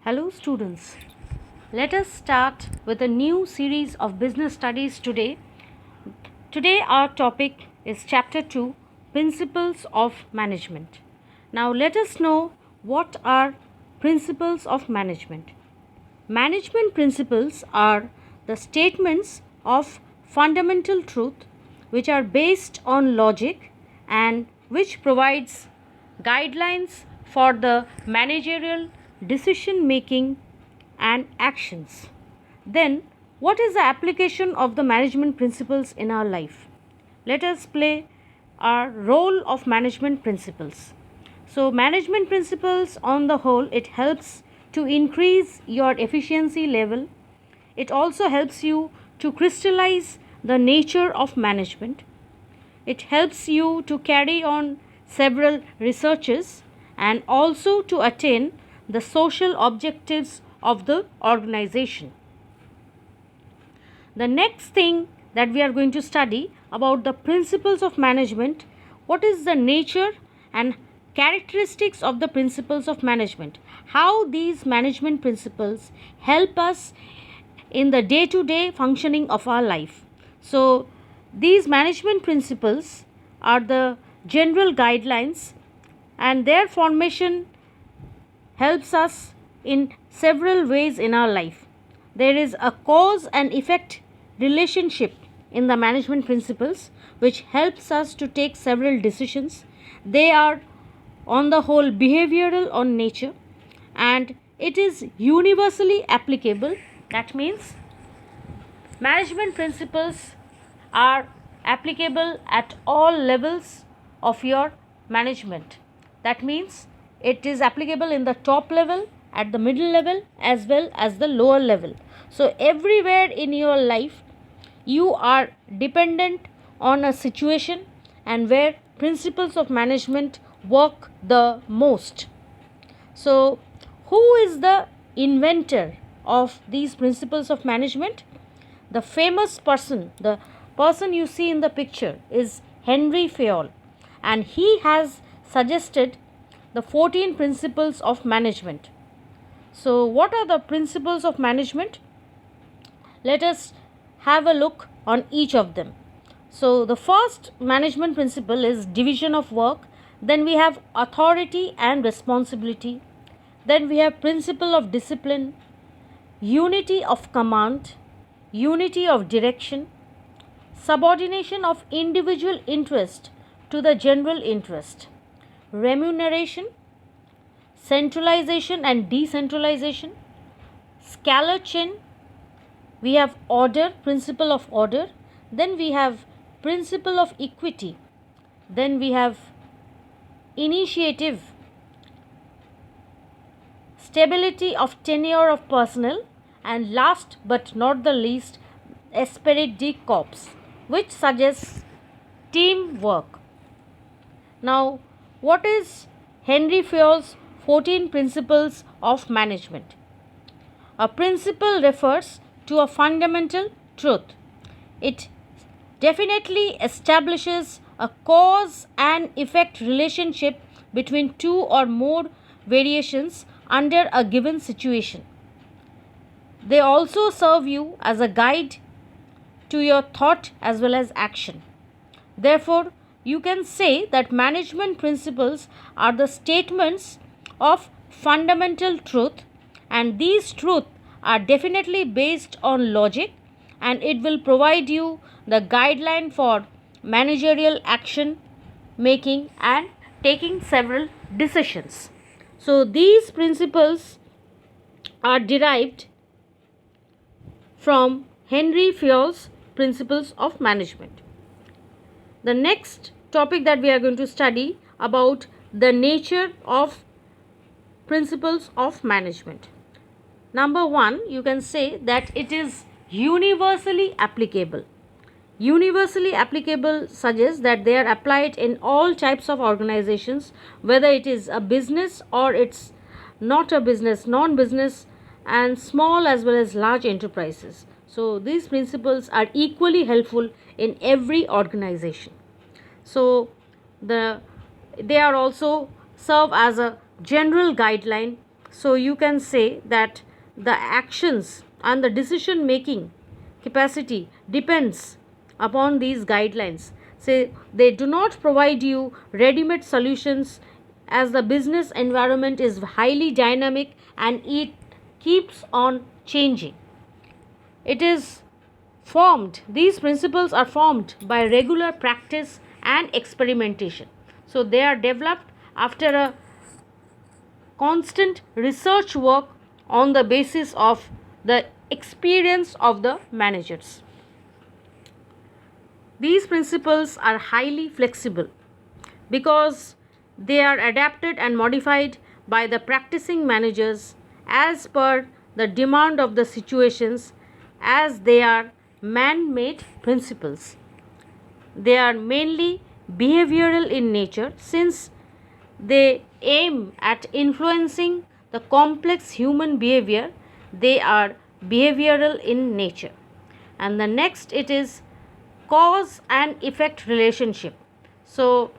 Hello students, let us start with a new series of business studies today. Today our topic is chapter 2, Principles of Management. Now let us know what are principles of management. Management principles are the statements of fundamental truth which are based on logic and which provides guidelines for the managerial decision making and actions. Then, what is the application of the management principles in our life? Let us play our role of management principles. So, management principles on the whole, it helps to increase your efficiency level. It also helps you to crystallize the nature of management. It helps you to carry on several researches and also to attain the social objectives of the organization. The next thing that we are going to study about the principles of management, what is the nature and characteristics of the principles of management, how these management principles help us in the day-to-day functioning of our life. So, these management principles are the general guidelines and their formation helps us in several ways in our life. There is a cause and effect relationship in the management principles which helps us to take several decisions. They are on the whole behavioral on nature and it is universally applicable. That means management principles are applicable at all levels of your management. That means it is applicable in the top level, at the middle level, as well as the lower level. So, everywhere in your life, you are dependent on a situation and where principles of management work the most. So, who is the inventor of these principles of management? The famous person, the person you see in the picture is Henry Fayol, and he has suggested the 14 principles of management. So, what are the principles of management? Let us have a look on each of them. So, the first management principle is division of work, then we have authority and responsibility, then we have principle of discipline, unity of command, unity of direction, subordination of individual interest to the general interest, remuneration, centralization and decentralization, scalar chain, we have order, principle of order, then we have principle of equity, then we have initiative, stability of tenure of personnel, and last but not the least, esprit de corps, which suggests teamwork. Now, what is Henry Fayol's 14 principles of management? A principle refers to a fundamental truth. It definitely establishes a cause and effect relationship between two or more variations under a given situation. They also serve you as a guide to your thought as well as action. Therefore, you can say that management principles are the statements of fundamental truth, and these truths are definitely based on logic, and it will provide you the guideline for managerial action making and taking several decisions. So, these principles are derived from Henry Fayol's principles of management. The next topic that we are going to study about the nature of principles of management. Number one, you can say that it is universally applicable. Universally applicable suggests that they are applied in all types of organizations, whether it is a business or it's not a business, non-business, and small as well as large enterprises. So, these principles are equally helpful in every organization. So, they are also serve as a general guideline So you can say that the actions and the decision making capacity depends upon these guidelines. Say they do not provide you ready made solutions, as the business environment is highly dynamic and it keeps on changing. It is formed, these principles are formed by regular practice and experimentation. So they are developed after a constant research work on the basis of the experience of the managers. These principles are highly flexible because they are adapted and modified by the practicing managers as per the demand of the situations, as they are man made principles. They are mainly behavioral in nature, since they aim at influencing the complex human behavior. They are behavioral in nature. And the next, it is cause and effect relationship. So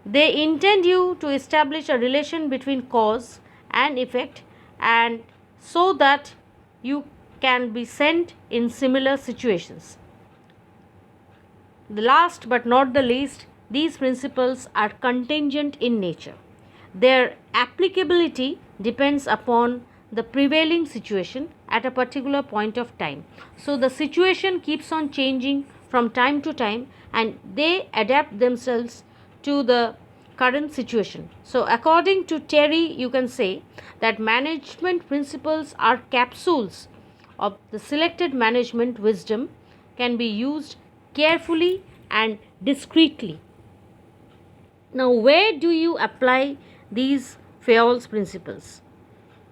they intend you to establish a relation between cause and effect, and so that you can be sent in similar situations. The last but not the least, these principles are contingent in nature. Their applicability depends upon the prevailing situation at a particular point of time. So the situation keeps on changing from time to time, and they adapt themselves to the current situation. So according to Terry, you can say that management principles are capsules of the selected management wisdom, can be used carefully and discreetly. Now, where do you apply these Fayol's principles?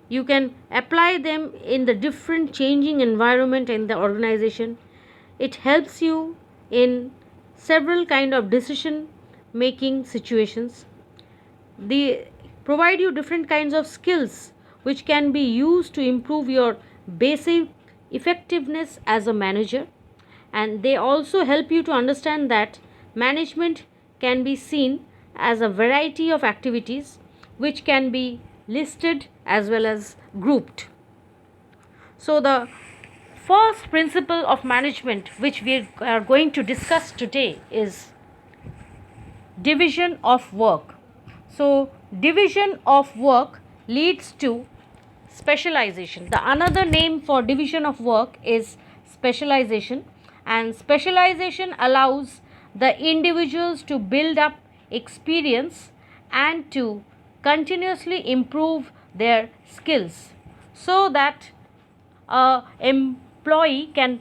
You can apply them in the different changing environment in the organization. It helps you in several kind of decision making situations. They provide you different kinds of skills which can be used to improve your basic effectiveness as a manager, and they also help you to understand that management can be seen as a variety of activities which can be listed as well as grouped. So the first principle of management which we are going to discuss today is division of work. So division of work leads to specialization. The another name for division of work is specialization, and specialization allows the individuals to build up experience and to continuously improve their skills, so that a employee can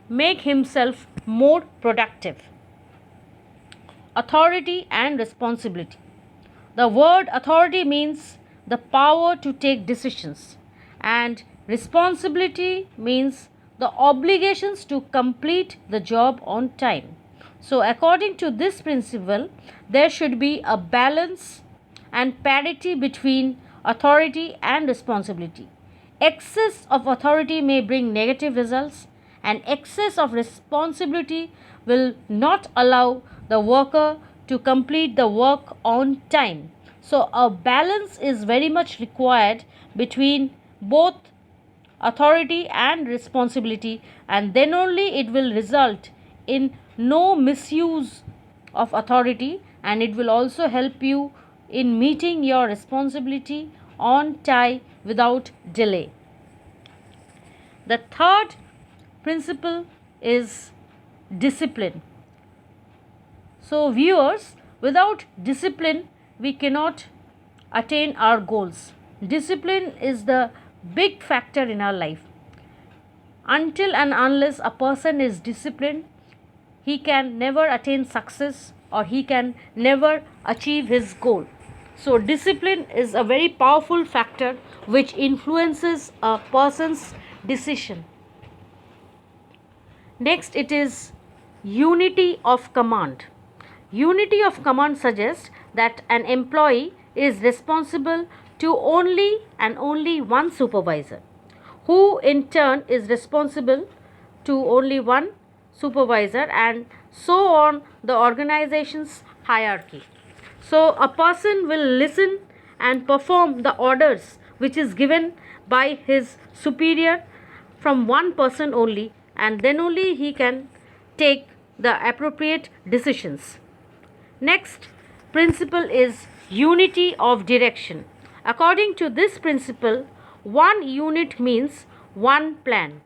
make himself more productive. Authority and responsibility. The word authority means the power to take decisions, and responsibility means the obligations to complete the job on time. So according to this principle, there should be a balance and parity between authority and responsibility. Excess of authority may bring negative results, and excess of responsibility will not allow the worker to complete the work on time. So a balance is very much required between both authority and responsibility, and then only it will result in no misuse of authority, and it will also help you in meeting your responsibility on time without delay. The third principle is discipline. So viewers, without discipline we cannot attain our goals. Discipline is the big factor in our life. Until and unless a person is disciplined, he can never attain success, or he can never achieve his goal. So discipline is a very powerful factor which influences a person's decision. Next, it is unity of command. Unity of command suggests that an employee is responsible to only and only one supervisor, who in turn is responsible to only one supervisor, and so on the organization's hierarchy. So a person will listen and perform the orders which is given by his superior from one person only, and then only he can take the appropriate decisions. Next principle is unity of direction. According to this principle, one unit means one plan.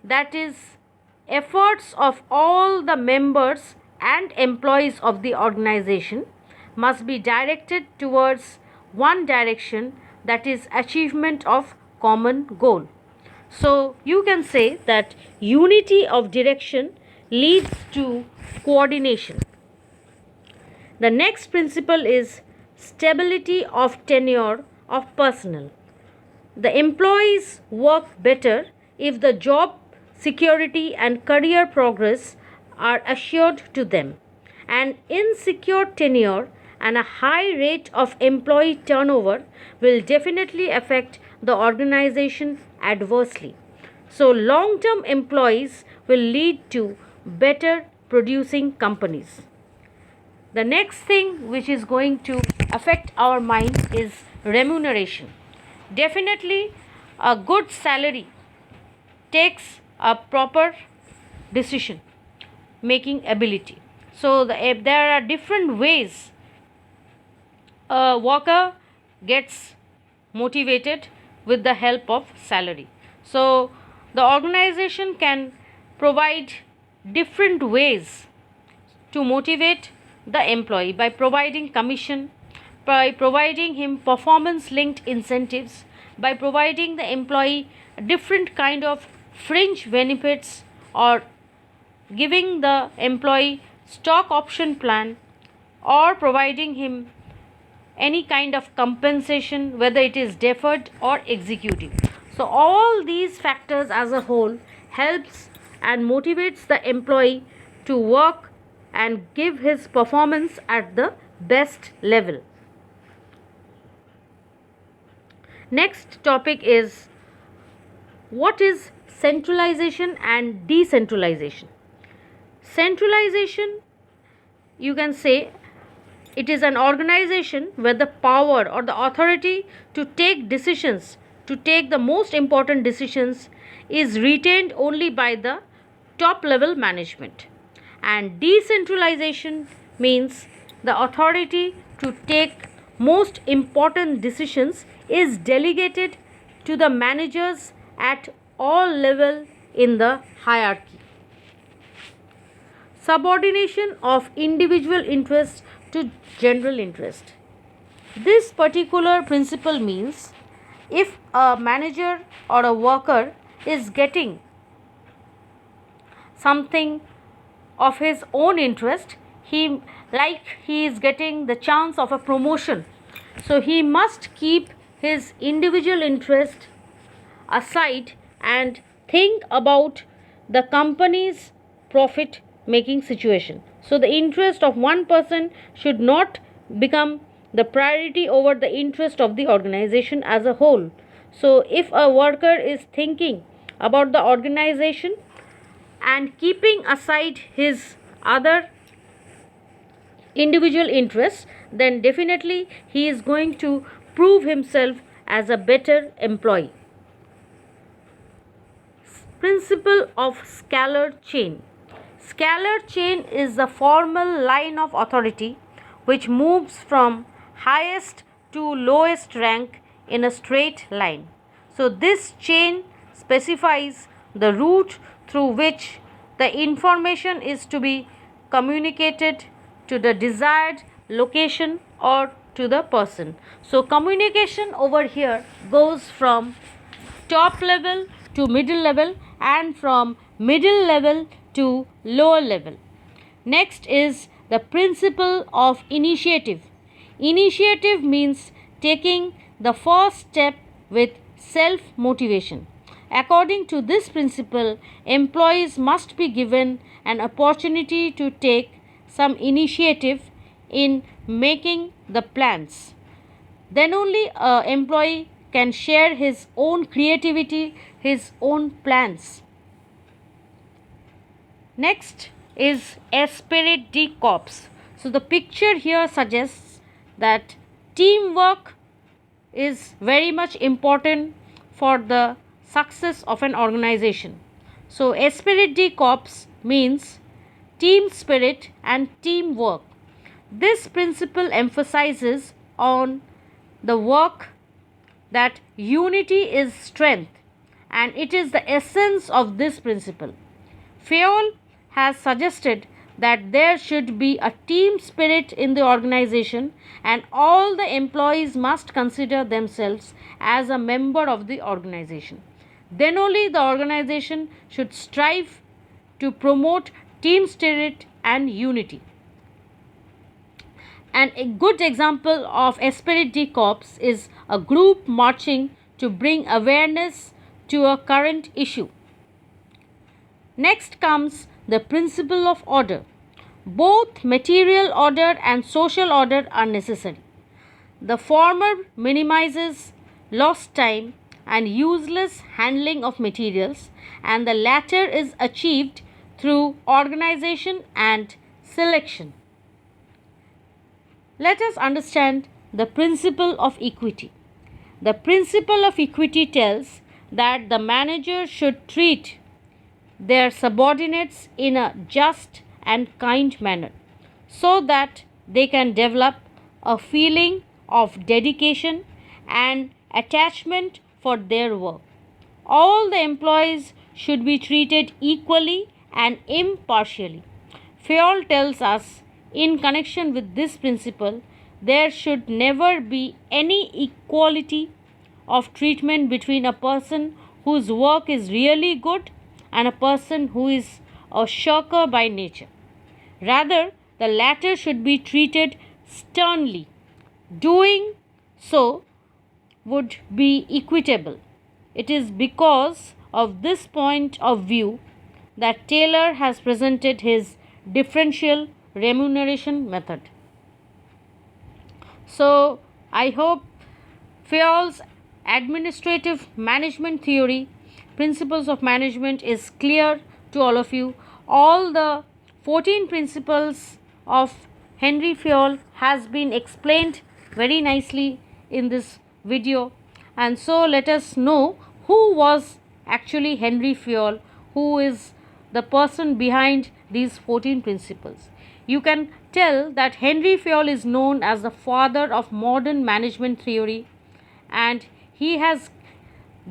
That is, efforts of all the members and employees of the organization must be directed towards one direction, that is achievement of common goal. So you can say that unity of direction leads to coordination. The next principle is stability of tenure of personnel. The employees work better if the job security and career progress are assured to them. An insecure tenure and a high rate of employee turnover will definitely affect the organization adversely. So, long term employees will lead to better producing companies. The next thing which is going to affect our mind is remuneration. Definitely, a good salary takes a proper decision making ability. So, if there are different ways a worker gets motivated with the help of salary. So, the organization can provide different ways to motivate the employee by providing commission, by providing him performance linked incentives, by providing the employee different kind of fringe benefits, or giving the employee stock option plan, or providing him any kind of compensation, whether it is deferred or executive. So all these factors as a whole helps and motivates the employee to work and give his performance at the best level. Next topic is what is centralization and decentralization. Centralization, you can say, it is an organization where the power or the authority to take decisions, to take the most important decisions, is retained only by the top level management. And decentralization means the authority to take most important decisions is delegated to the managers at all level in the hierarchy. Subordination of individual interest to general interest. This particular principle means if a manager or a worker is getting something of his own interest, he is getting the chance of a promotion, so he must keep his individual interest aside and think about the company's profit making situation. So the interest of one person should not become the priority over the interest of the organization as a whole. So if a worker is thinking about the organization and keeping aside his other individual interests, then definitely he is going to prove himself as a better employee. Principle of scalar chain. Scalar chain is the formal line of authority which moves from highest to lowest rank in a straight line. So this chain specifies the route through which the information is to be communicated to the desired location or to the person. So communication over here goes from top level to middle level and from middle level to lower level. Next is the principle of initiative. Initiative means taking the first step with self motivation. According to this principle, employees must be given an opportunity to take some initiative in making the plans. Then only an employee can share his own creativity, his own plans. Next is esprit de corps. So the picture here suggests that teamwork is very much important for the success of an organization. So, Esprit de Corps means team spirit and teamwork. This principle emphasizes on the work that unity is strength, and it is the essence of this principle. Fayol has suggested that there should be a team spirit in the organization and all the employees must consider themselves as a member of the organization. Then only the organization should strive to promote team spirit and unity. And a good example of Esprit de Corps is a group marching to bring awareness to a current issue. Next comes the principle of order. Both material order and social order are necessary. The former minimizes lost time and useless handling of materials, and the latter is achieved through organization and selection. Let us understand the principle of equity. The principle of equity tells that the manager should treat their subordinates in a just and kind manner so that they can develop a feeling of dedication and attachment for their work. All the employees should be treated equally and impartially. Fayol tells us, in connection with this principle, there should never be any equality of treatment between a person whose work is really good and a person who is a shirker by nature. Rather, the latter should be treated sternly. Doing so would be equitable. It is because of this point of view that Taylor has presented his differential remuneration method. So, I hope Fayol's administrative management theory, principles of management, is clear to all of you. All the 14 principles of Henry Fayol has been explained very nicely in this video, and so let us know who was actually Henry Fayol, who is the person behind these 14 principles. You can tell that Henry Fayol is known as the father of modern management theory, and he has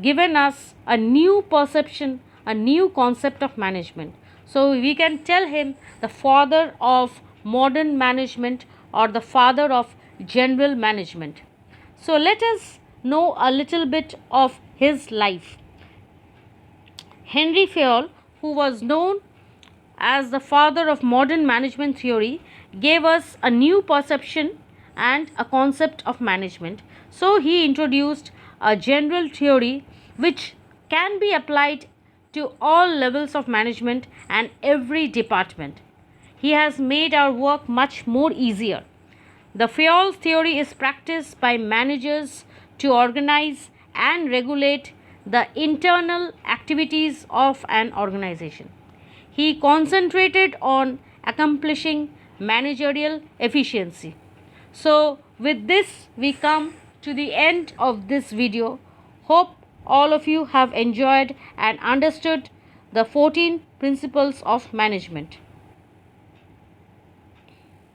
given us a new perception, a new concept of management. So we can tell him the father of modern management or the father of general management. So let us know a little bit of his life. Henry Fayol, who was known as the father of modern management theory, gave us a new perception and a concept of management. So he introduced a general theory which can be applied to all levels of management and every department. He has made our work much more easier. The Fayol theory is practiced by managers to organize and regulate the internal activities of an organization. He concentrated on accomplishing managerial efficiency. So, with this, we come to the end of this video. Hope all of you have enjoyed and understood the 14 principles of management.